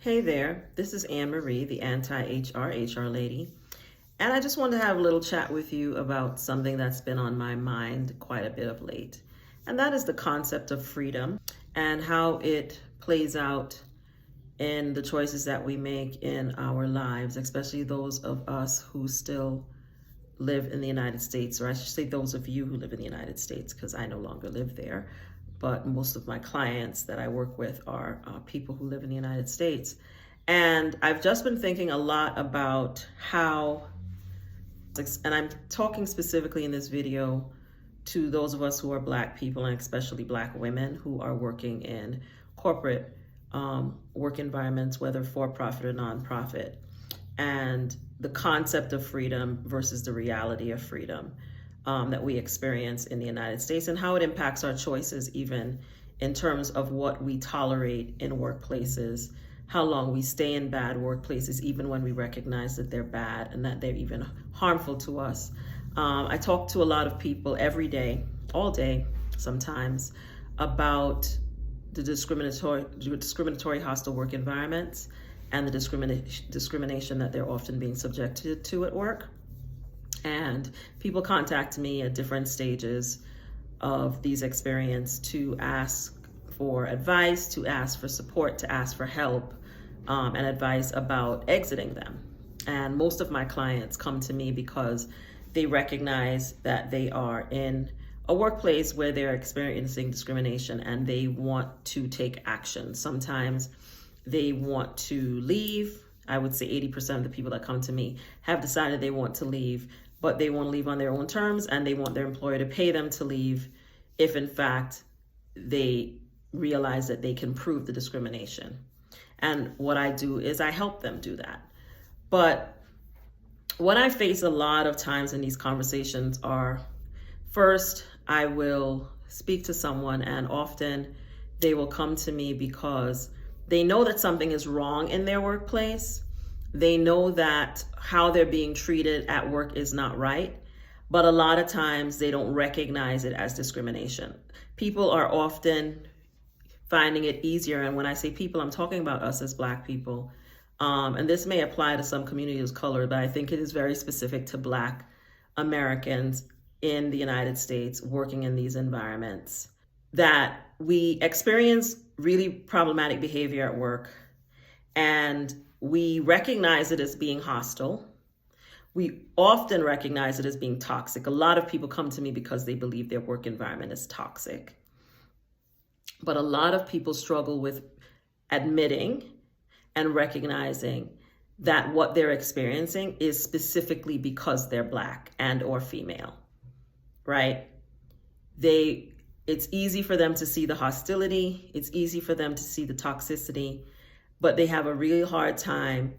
Hey there, this is Anne Marie, the anti-HR lady, and I just wanted to have a little chat with you about something that's been on my mind quite a bit of late, and that is the concept of freedom and how it plays out in the choices that we make in our lives, especially those of us who still live in the United States, or I should say those of you who live in the United States, because I no longer live there. But most of my clients that I work with are people who live in the United States. And I've just been thinking a lot about how, and I'm talking specifically in this video to those of us who are Black people, and especially Black women who are working in corporate work environments, whether for-profit or nonprofit, and the concept of freedom versus the reality of freedom that we experience in the United States, and how it impacts our choices, even in terms of what we tolerate in workplaces, how long we stay in bad workplaces, even when we recognize that they're bad and that they're even harmful to us. I talk to a lot of people every day, all day sometimes, about the discriminatory hostile work environments and the discrimination that they're often being subjected to at work. And people contact me at different stages of these experiences to ask for advice, to ask for support, to ask for help, and advice about exiting them. And most of my clients come to me because they recognize that they are in a workplace where they're experiencing discrimination and they want to take action. Sometimes they want to leave. I would say 80% of the people that come to me have decided they want to leave, but they want to leave on their own terms, and they want their employer to pay them to leave if in fact they realize that they can prove the discrimination. And what I do is I help them do that. But what I face a lot of times in these conversations are, first, I will speak to someone, and often they will come to me because they know that something is wrong in their workplace. They know that how they're being treated at work is not right, but a lot of times they don't recognize it as discrimination. People are often finding it easier, and when I say people, I'm talking about us as Black people, and this may apply to some communities of color, but I think it is very specific to Black Americans in the United States working in these environments, that we experience really problematic behavior at work, and we recognize it as being hostile. We often recognize it as being toxic. A lot of people come to me because they believe their work environment is toxic. But a lot of people struggle with admitting and recognizing that what they're experiencing is specifically because they're Black and or female, right? It's easy for them to see the hostility. It's easy for them to see the toxicity, but they have a really hard time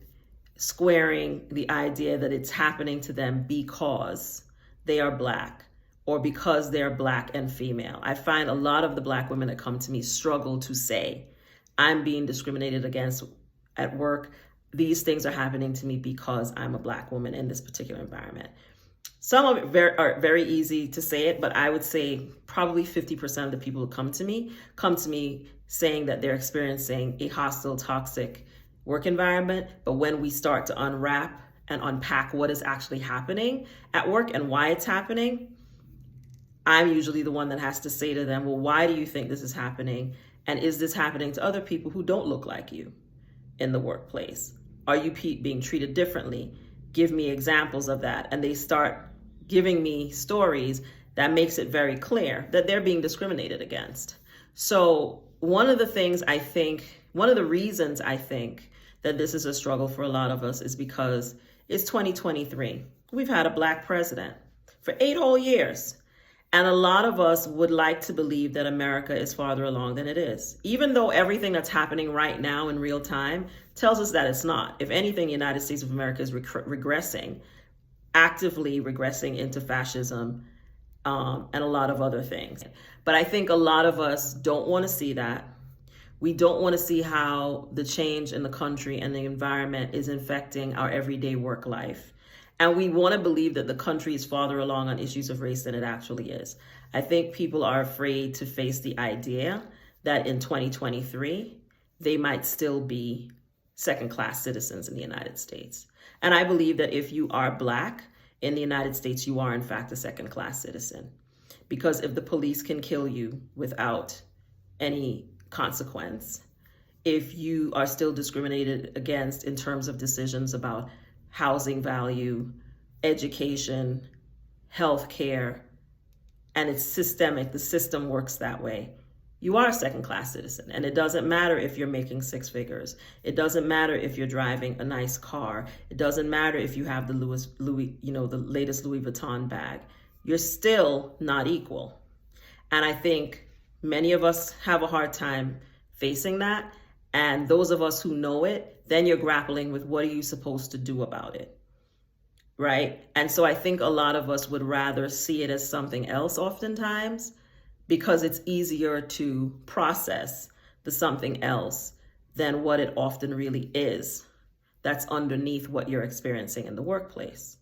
squaring the idea that it's happening to them because they are Black or because they're Black and female. I find a lot of the Black women that come to me struggle to say, I'm being discriminated against at work. These things are happening to me because I'm a Black woman in this particular environment. Some of it are very easy to say it, but I would say probably 50% of the people who come to me saying that they're experiencing a hostile, toxic work environment. But when we start to unwrap and unpack what is actually happening at work and why it's happening, I'm usually the one that has to say to them, well, why do you think this is happening? And is this happening to other people who don't look like you in the workplace? Are you being treated differently? Give me examples of that. And they start giving me stories that makes it very clear that they're being discriminated against. So one of the reasons I think that this is a struggle for a lot of us is because it's 2023. We've had a Black president for 8 whole years. And a lot of us would like to believe that America is farther along than it is, even though everything that's happening right now in real time tells us that it's not. If anything, the United States of America is actively regressing into fascism and a lot of other things. But I think a lot of us don't want to see that. We don't want to see how the change in the country and the environment is infecting our everyday work life. And we want to believe that the country is farther along on issues of race than it actually is. I think people are afraid to face the idea that in 2023, they might still be second-class citizens in the United States. And I believe that if you are Black in the United States, you are in fact a second-class citizen. Because if the police can kill you without any consequence, if you are still discriminated against in terms of decisions about housing value, education, health care, and it's systemic, the system works that way, you are a second-class citizen. And it doesn't matter if you're making six figures. It doesn't matter if you're driving a nice car. It doesn't matter if you have the the latest Louis Vuitton bag. You're still not equal. And I think many of us have a hard time facing that. And those of us who know it, then you're grappling with what are you supposed to do about it, right? And so I think a lot of us would rather see it as something else oftentimes, because it's easier to process the something else than what it often really is that's underneath what you're experiencing in the workplace.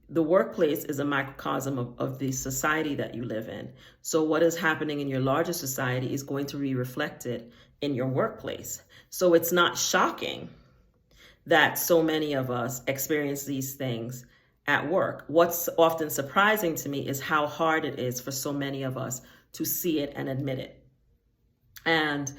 The workplace is a microcosm of the society that you live in. So what is happening in your larger society is going to be reflected in your workplace. So it's not shocking that so many of us experience these things at work. What's often surprising to me is how hard it is for so many of us to see it and admit it. And,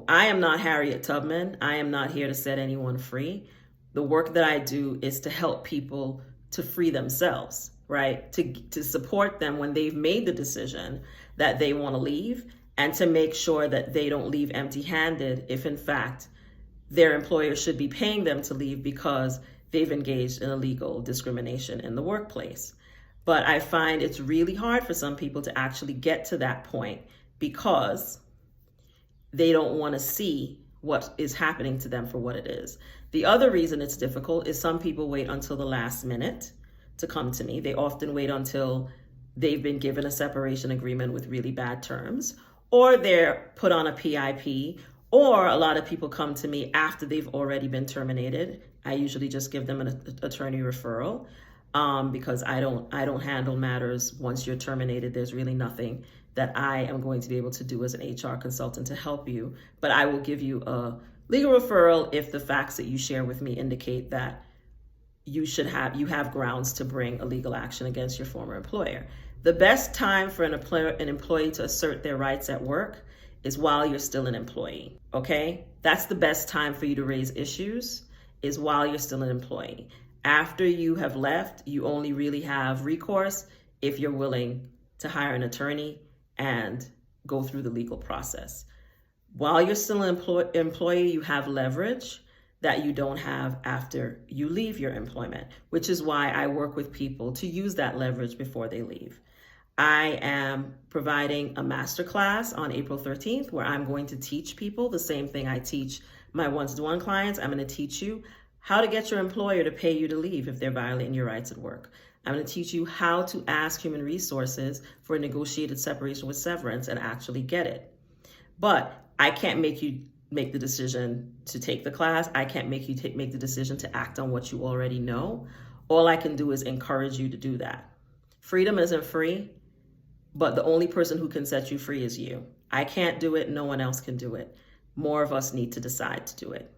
I am not Harriet Tubman. I am not here to set anyone free. The work that I do is to help people to free themselves, right? To support them when they've made the decision that they want to leave, and to make sure that they don't leave empty-handed if in fact their employer should be paying them to leave because they've engaged in illegal discrimination in the workplace. But I find it's really hard for some people to actually get to that point because they don't want to see what is happening to them for what it is. The other reason it's difficult is some people wait until the last minute to come to me. They often wait until they've been given a separation agreement with really bad terms, or they're put on a PIP, or a lot of people come to me after they've already been terminated. I usually just give them an attorney referral because I don't handle matters once you're terminated. There's really nothing that I am going to be able to do as an HR consultant to help you, but I will give you a legal referral if the facts that you share with me indicate that you have grounds to bring a legal action against your former employer. The best time for an employee to assert their rights at work is while you're still an employee, okay? That's the best time for you to raise issues, is while you're still an employee. After you have left, you only really have recourse if you're willing to hire an attorney and go through the legal process. While you're still an employee, you have leverage that you don't have after you leave your employment, which is why I work with people to use that leverage before they leave. I am providing a masterclass on April 13th where I'm going to teach people the same thing I teach my one-to-one clients. I'm going to teach you how to get your employer to pay you to leave if they're violating your rights at work. I'm going to teach you how to ask human resources for a negotiated separation with severance and actually get it. But I can't make you make the decision to take the class. I can't make you make the decision to act on what you already know. All I can do is encourage you to do that. Freedom isn't free, but the only person who can set you free is you. I can't do it. No one else can do it. More of us need to decide to do it.